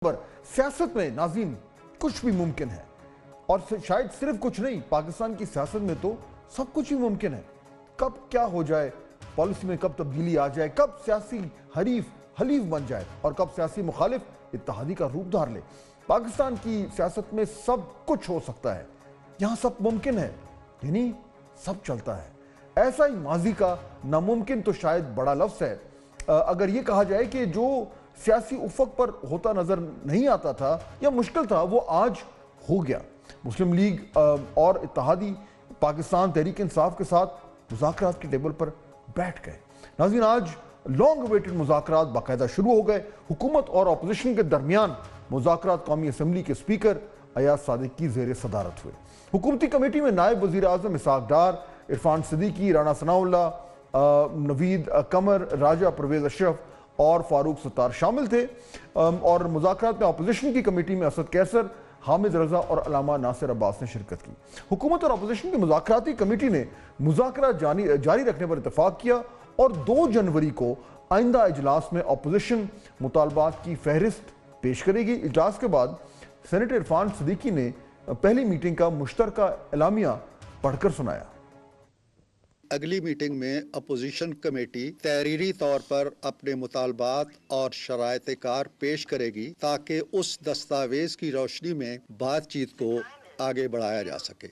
पर सियासत में नाज़रीन कुछ भी मुमकिन है, और शायद सिर्फ कुछ नहीं, पाकिस्तान की सियासत में तो सब कुछ ही मुमकिन है। कब क्या हो जाए, पॉलिसी में कब तब्दीली आ जाए, कब सियासी हलीफ बन जाए और कब सियासी मुखालिफ इत्तेहादी का रूप धार ले। पाकिस्तान की सियासत में सब कुछ हो सकता है, यहाँ सब मुमकिन है, यानी सब चलता है। ऐसा ही माजी का नामुमकिन तो शायद बड़ा लफ्ज़ है। अगर ये कहा जाए कि जो सियासी उफक पर होता नजर नहीं आता था या मुश्किल था, वो आज हो गया। मुस्लिम लीग और इत्तेहादी पाकिस्तान तहरीक इंसाफ के साथ मुज़ाकरात के टेबल पर बैठ गए। नाज़रीन, आज लॉन्ग अवेटेड मुज़ाकरात बाकायदा शुरू हो गए। हुकूमत और अपोजिशन के दरमियान मुज़ाकरात कौमी असम्बली के स्पीकर अयाज सादिक की ज़ेर सदारत हुए। हुकूमती कमेटी में नायब वज़ीर आज़म इसहाक डार, इरफान सिद्दीकी, राना सनाउल्लाह, नवीद कमर, राजा परवेज़ अशरफ और फारूक सत्तार शामिल थे। और मुज़ाकरात में अपोजिशन की कमेटी में असद कैसर, हामिद रजा और अलामा नासिर अब्बास ने शिरकत की। हुकूमत और अपोजिशन की मुज़ाकराती कमेटी ने मुज़ाकरात जारी रखने पर इत्तफाक किया और 2 जनवरी को आइंदा इजलास में अपोजिशन मुतालबात की फहरिस्त पेश करेगी। इजलास के बाद सेनेटर इरफान सिद्दीकी ने पहली मीटिंग का मुश्तरका एलामिया पढ़कर सुनाया। अगली मीटिंग में अपोजिशन कमेटी तहरीरी तौर पर अपने मुतालबात और शराइत कार पेश करेगी ताकि उस दस्तावेज की रोशनी में बातचीत को आगे बढ़ाया जा सके।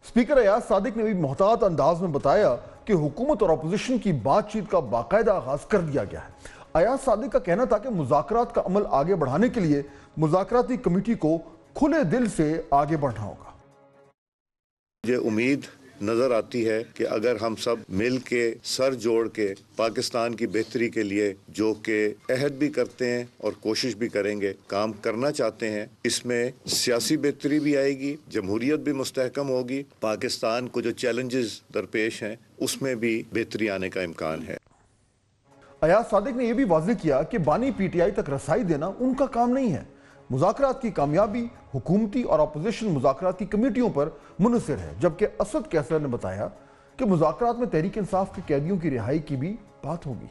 स्पीकर अयाज सादिक ने भी मोहतात अंदाज में बताया कि हुकूमत और अपोजिशन की बातचीत का बाकायदा आगाज कर दिया गया है। अयाज सादिक का कहना था कि मुज़ाकरात का अमल आगे बढ़ाने के लिए मुज़ाकराती कमेटी को खुले दिल से आगे बढ़ना होगा। मुझे उम्मीद नजर आती है कि अगर हम सब मिल के सर जोड़ के पाकिस्तान की बेहतरी के लिए जो कि अहद भी करते हैं और कोशिश भी करेंगे, काम करना चाहते हैं, इसमें सियासी बेहतरी भी आएगी, जमहूरियत भी मुस्तहकम होगी, पाकिस्तान को जो चैलेंजेस दरपेश हैं उसमें भी बेहतरी आने का इम्कान है। अयाज सादिक ने यह भी वाज़ेह किया कि बानी पीटीआई तक रसाई देना उनका काम नहीं है। मुज़ाकरात की कामयाबी हुकूमती और अपोजिशन मुज़ाकरात की कमेटियों पर मुनहसर है, जबकि असद कैसर ने बताया कि मुज़ाकरात में तहरीक इंसाफ के कैदियों की रिहाई की भी बात होगी।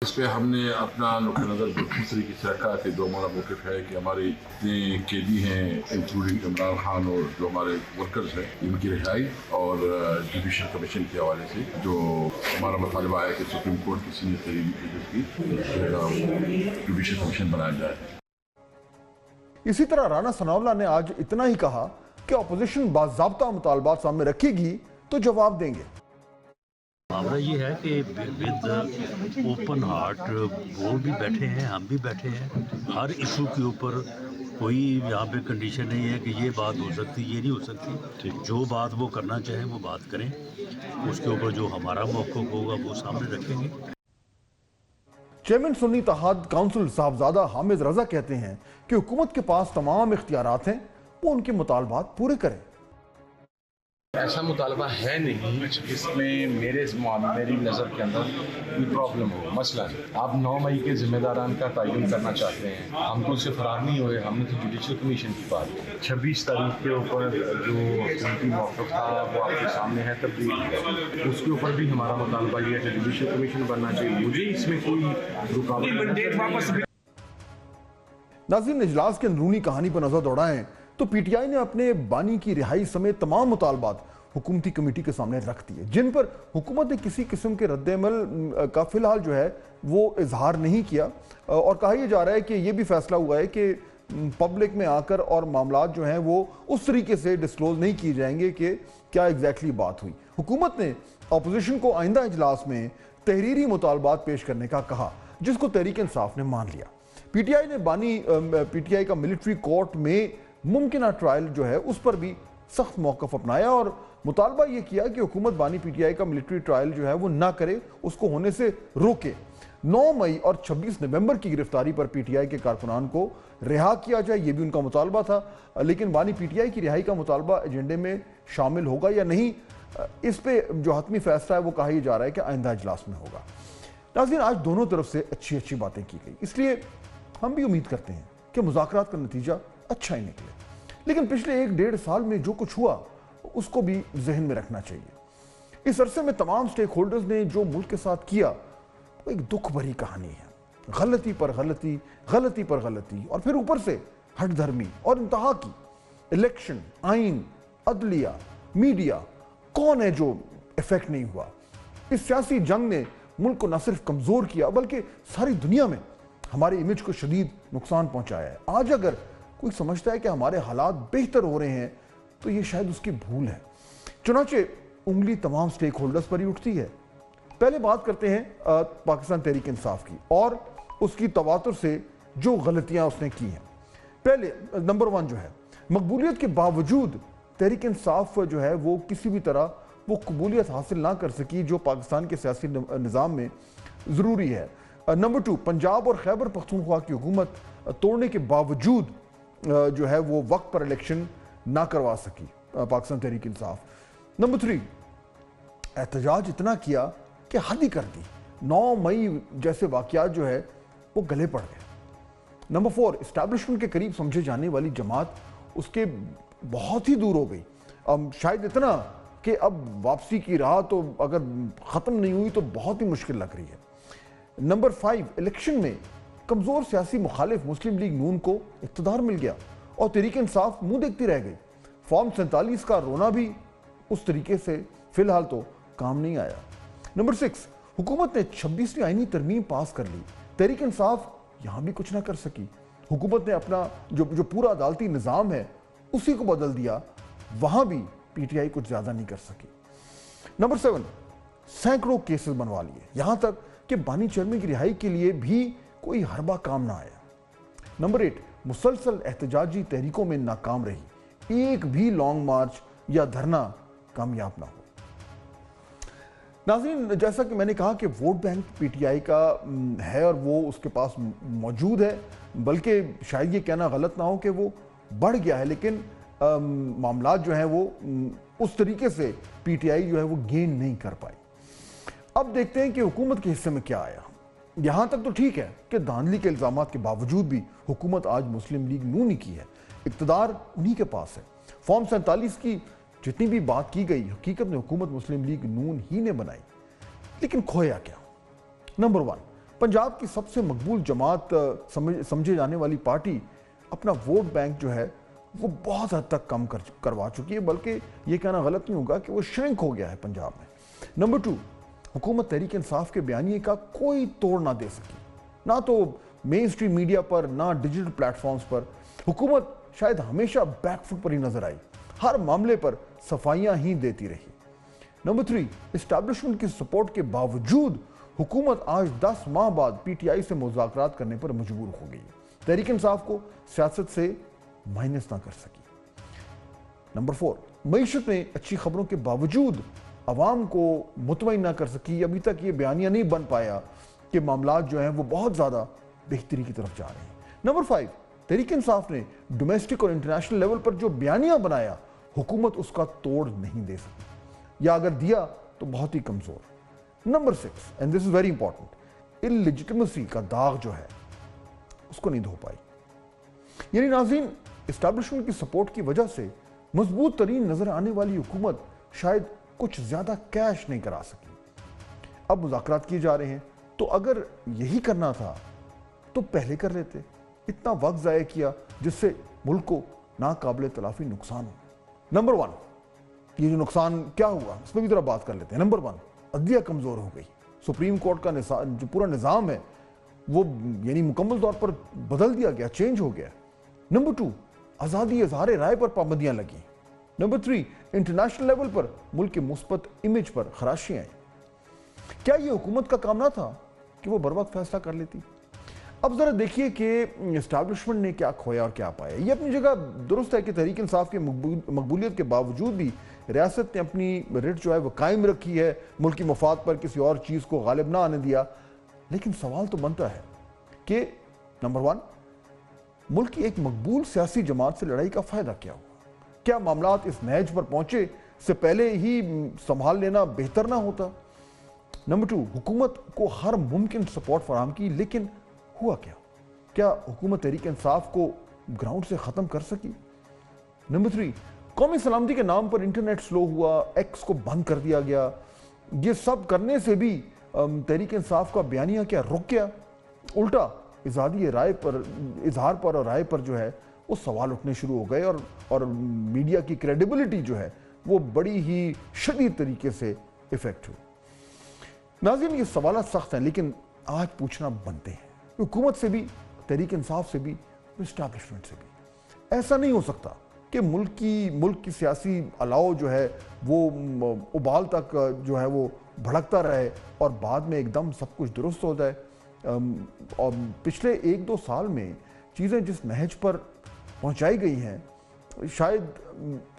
इस पे हमने अपना नुक्ता नज़र बिल्कुल तरीके से रखा कि जो हमारा मौक़िफ़ है कि हमारे जितने कैदी हैं इंक्लूडिंग इमरान खान और जो हमारे वर्कर्स हैं इनकी रिहाई और जुडिशल कमीशन के हवाले से जो हमारा मुतालबा है कि सुप्रीम कोर्ट की सीनियर तरीन की जुडिशल कमीशन बनाया जाए। इसी तरह राना सनाउल्लाह ने आज इतना ही कहा कि अपोजिशन बाज़ाब्ता मुतालबात सामने रखेगी तो जवाब देंगे। मामला ये है कि विद ओपन हार्ट वो भी बैठे हैं, हम भी बैठे हैं। हर इशू के ऊपर कोई यहाँ पे कंडीशन नहीं है कि ये बात हो सकती, ये नहीं हो सकती। जो बात वो करना चाहें वो बात करें, उसके ऊपर जो हमारा मौक़िफ़ होगा वो सामने रखेंगे। चेयरमैन सुन्नी इत्तेहाद काउंसिल साहबजादा हामिद रजा कहते हैं कि हुकूमत के पास तमाम इख्तियारात हैं, वो उनके मुतालबात पूरे करें। ऐसा मुतालबा है नहीं जिसमें मेरी नज़र के अंदर कोई प्रॉब्लम हो। मसला आप 9 मई के जिम्मेदारान का तयन करना चाहते हैं, हम तो उससे फरार नहीं हुए, हमने तो जुडिशल कमीशन की बात की। 26 तारीख के ऊपर जो हुकूमती मौक़िफ़ था वो आपके सामने है, तब्दील उसके ऊपर भी हमारा मुतालबा ये है कि जुडिशल कमीशन बनना चाहिए। मुझे इसमें कोई रुकावट। नाज़रीन, इजलास के अंदरूनी कहानी पर नजर दौड़ाएं तो पीटीआई ने अपने बानी की रिहाई समेत तमाम मुतालबात हुकूमती कमेटी के सामने रख दिए, जिन पर हुकूमत ने किसी किस्म के रद्द-ए-अमल का फिलहाल जो है वो इजहार नहीं किया। और कहा यह जा रहा है कि यह भी फैसला हुआ है कि पब्लिक में आकर और मामलात जो हैं वो उस तरीके से डिस्क्लोज नहीं किए जाएंगे कि क्या एग्जैक्टली बात हुई। हुकूमत ने अपोजिशन को आइंदा इजलास में तहरीरी मुतालबात पेश करने का कहा, जिसको तहरीक इंसाफ ने मान लिया। पीटीआई ने पीटीआई का मिलिट्री कोर्ट में मुमकिन ट्रायल जो है उस पर भी सख्त मौक़िफ़ अपनाया और मुतालबा ये किया कि हुकूमत बानी पीटीआई का मिलिट्री ट्रायल जो है वो ना करे, उसको होने से रोके। 9 मई और 26 नवंबर की गिरफ्तारी पर पीटीआई के कारकुनान को रिहा किया जाए, ये भी उनका मुतालबा था। लेकिन बानी पीटीआई की रिहाई का मुतालबा एजेंडे में शामिल होगा या नहीं, इस पर जो हतमी फैसला है वो कहा जा रहा है कि आइंदा इजलास में होगा। नाज़रीन, आज दोनों तरफ से अच्छी अच्छी बातें की गई, इसलिए हम भी उम्मीद करते हैं कि मुज़ाकरात का नतीजा अच्छा ही निकले। लेकिन पिछले 1-1.5 साल में जो कुछ हुआ उसको भी जहन में रखना चाहिए। इस अरसे में तमाम स्टेक होल्डर्स ने जो मुल्क के साथ किया वो एक दुख भरी कहानी है। गलती पर गलती, गलती पर गलती, और फिर ऊपर से हट धर्मी और इंतहा की। इलेक्शन, आइन, अदलिया, मीडिया, कौन है जो इफेक्ट नहीं हुआ? इस सियासी जंग ने मुल्क को न सिर्फ कमजोर किया बल्कि सारी दुनिया में हमारे इमेज को शदीद नुकसान पहुंचाया है। आज अगर कोई समझता है कि हमारे हालात बेहतर हो रहे हैं तो ये शायद उसकी भूल है। चुनांचे उंगली तमाम स्टेक होल्डर्स पर ही उठती है। पहले बात करते हैं पाकिस्तान तहरीक इंसाफ की और उसकी तवातुर से जो गलतियां उसने की हैं। पहले नंबर 1 जो है, मकबूलियत के बावजूद तहरीक इंसाफ जो है वो किसी भी तरह वो कबूलियत हासिल ना कर सकी जो पाकिस्तान के सियासी निज़ाम में ज़रूरी है। नंबर 2, पंजाब और खैबर पख्तूनख्वा की हुकूमत तोड़ने के बावजूद जो है वो वक्त पर इलेक्शन ना करवा सकी पाकिस्तान तहरीक इंसाफ। नंबर 3, एहतजाज इतना किया कि हद ही कर दी। 9 मई जैसे वाक़यात जो है वो गले पड़ गए। नंबर 4, इस्टेब्लिशमेंट के करीब समझे जाने वाली जमात उसके बहुत ही दूर हो गई। शायद इतना कि अब वापसी की राह तो अगर ख़त्म नहीं हुई तो बहुत ही मुश्किल लग रही है। नंबर 5, इलेक्शन में कमज़ोर सियासी मुखालिफ मुस्लिम लीग नून को इक़्तिदार मिल गया और तहरीक इंसाफ मुंह देखती रह गई। फॉर्म 47 का रोना भी उस तरीके से फ़िलहाल तो काम नहीं आया। नंबर 6, हुकूमत ने 26वीं आईनी तरमीम पास कर ली, तहरीक इंसाफ यहाँ भी कुछ ना कर सकी। हुकूमत ने अपना जो पूरा अदालती निज़ाम है उसी को बदल दिया, वहाँ भी PTI कुछ ज़्यादा नहीं कर सकी। नंबर 7, सैकड़ों केसेस बनवा लिए, यहाँ तक कि बानी चर्मी की रिहाई के लिए भी कोई हरबा काम ना आया। नंबर 8, मुसलसल एहतजाजी तहरीकों में नाकाम रही, एक भी लॉन्ग मार्च या धरना कामयाब ना हो। नाज़रीन, जैसा कि मैंने कहा कि वोट बैंक PTI का है और वो उसके पास मौजूद है, बल्कि शायद ये कहना गलत ना हो कि वो बढ़ गया है, लेकिन मामला जो है वो उस तरीके से PTI जो है वो गेन नहीं कर पाई। अब देखते हैं कि हुकूमत के हिस्से में क्या आया। यहाँ तक तो ठीक है कि धांधली के इल्ज़ामात के बावजूद भी हुकूमत आज मुस्लिम लीग नून ही की है, इक़्तिदार उन्हीं के पास है। फॉर्म 47 की जितनी भी बात की गई हकीकत में हुकूमत मुस्लिम लीग नून ही ने बनाई, लेकिन खोया क्या? नंबर 1, पंजाब की सबसे मकबूल जमात समझे जाने वाली पार्टी अपना वोट बैंक जो है वो बहुत हद तक कम करवा चुकी है, बल्कि ये कहना गलत नहीं होगा कि वो श्रिंक हो गया है पंजाब में। नंबर 2, हुकूमत तहरीक इंसाफ के बयानिए का कोई तोड़ ना दे सकी, ना तो मेन स्ट्रीम मीडिया पर ना डिजिटल प्लेटफॉर्म्स पर। हुकूमत शायद हमेशा बैकफुट पर ही नजर आई, हर मामले पर सफाइयां ही देती रही। नंबर 3, इस्टेब्लिशमेंट की सपोर्ट के बावजूद हुकूमत आज 10 माह बाद PTI से मुज़ाकरात करने पर मजबूर हो गई, तहरीक इंसाफ को सियासत से माइनस ना कर सकी। नंबर 4, मईशत में अच्छी खबरों के बावजूद अवाम को मुतमईन ना कर सकी। अभी तक ये बयानिया नहीं बन पाया कि मामलात जो हैं वो बहुत ज़्यादा बेहतरी की तरफ जा रहे हैं। नंबर 5, तहरीक इंसाफ ने डोमेस्टिक और इंटरनेशनल लेवल पर जो बयानिया बनाया हुकूमत उसका तोड़ नहीं दे सकी, या अगर दिया तो बहुत ही कमज़ोर। Number 6, and this is very important, illegitimacy का दाग जो है उसको नहीं धो पाई। यानी नाज़रीन, इस्टेब्लिशमेंट की सपोर्ट की वजह से मजबूत तरीन नजर आने वाली हुकूमत शायद कुछ ज्यादा कैश नहीं करा सकी। अब मुज़ाकरात किए जा रहे हैं, तो अगर यही करना था तो पहले कर लेते। इतना वक्त ज़ाया किया जिससे मुल्क को नाकाबिल तलाफी नुकसान हो। नंबर 1, ये जो नुकसान क्या हुआ इस पर भी जरा बात कर लेते हैं। नंबर 1, अदलिया कमज़ोर हो गई। सुप्रीम कोर्ट का जो पूरा निज़ाम है वो यानी मुकम्मल तौर पर बदल दिया गया, चेंज हो गया। नंबर 2, आज़ादी इज़हार राय पर पाबंदियां लगी। नंबर 3, इंटरनेशनल लेवल पर मुल्क के मुस्बत इमेज पर खराशियां आई। क्या यह हुकूमत का काम ना था कि वो बर वक्त फैसला कर लेती? अब जरा देखिए कि एस्टैब्लिशमेंट ने क्या खोया और क्या पाया। ये अपनी जगह दुरुस्त है कि तहरीक इंसाफ की मकबूलियत के बावजूद भी रियासत ने अपनी रिट जो है वो कायम रखी है, मुल्क की मफाद पर किसी और चीज़ को गालिब ना आने दिया। लेकिन सवाल तो बनता है कि नंबर 1, मुल्क की एक मकबूल सियासी जमात से लड़ाई का फ़ायदा क्या हुआ? क्या मामलात इस नहज पर पहुंचे से पहले ही संभाल लेना बेहतर ना होता? नंबर 2, हुकूमत को हर मुमकिन सपोर्ट फराहम की, लेकिन हुआ क्या? क्या हुकूमत तहरीक इंसाफ को ग्राउंड से ख़त्म कर सकी? नंबर 3, कौमी सलामती के नाम पर इंटरनेट स्लो हुआ, एक्स को बंद कर दिया गया। ये सब करने से भी तहरीक इंसाफ का बयानिया क्या रुक गया? الٹا اظہار پر اور رائے پر جو ہے وہ سوال اٹھنے شروع ہو گئے اور میڈیا کی کریڈیبلٹی جو ہے وہ بڑی ہی شدید طریقے سے افیکٹ ہوئی۔ ناظرین، یہ سوالات سخت ہیں لیکن آج پوچھنا بنتے ہیں، حکومت سے بھی، تحریک انصاف سے بھی، اسٹیبلشمنٹ سے بھی۔ ایسا نہیں ہو سکتا کہ ملک کی سیاسی الاؤ جو ہے وہ ابال تک جو ہے وہ بھڑکتا رہے اور بعد میں ایک دم سب کچھ درست ہو جائے۔ اور پچھلے 1-2 سال میں چیزیں جس نہج پر پہنچائی گئی ہیں، شاید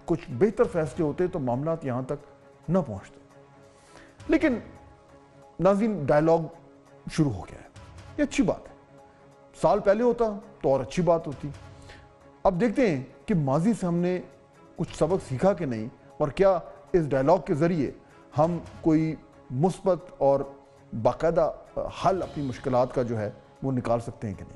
کچھ بہتر فیصلے ہوتے تو معاملات یہاں تک نہ پہنچتے۔ لیکن ناظرین، ڈائیلاگ شروع ہو گیا ہے، یہ اچھی بات ہے۔ سال پہلے ہوتا تو اور اچھی بات ہوتی۔ اب دیکھتے ہیں کہ ماضی سے ہم نے کچھ سبق سیکھا کہ نہیں، اور کیا اس ڈائیلاگ کے ذریعے ہم کوئی مثبت اور باقاعدہ حل اپنی مشکلات کا جو ہے وہ نکال سکتے ہیں کہ نہیں۔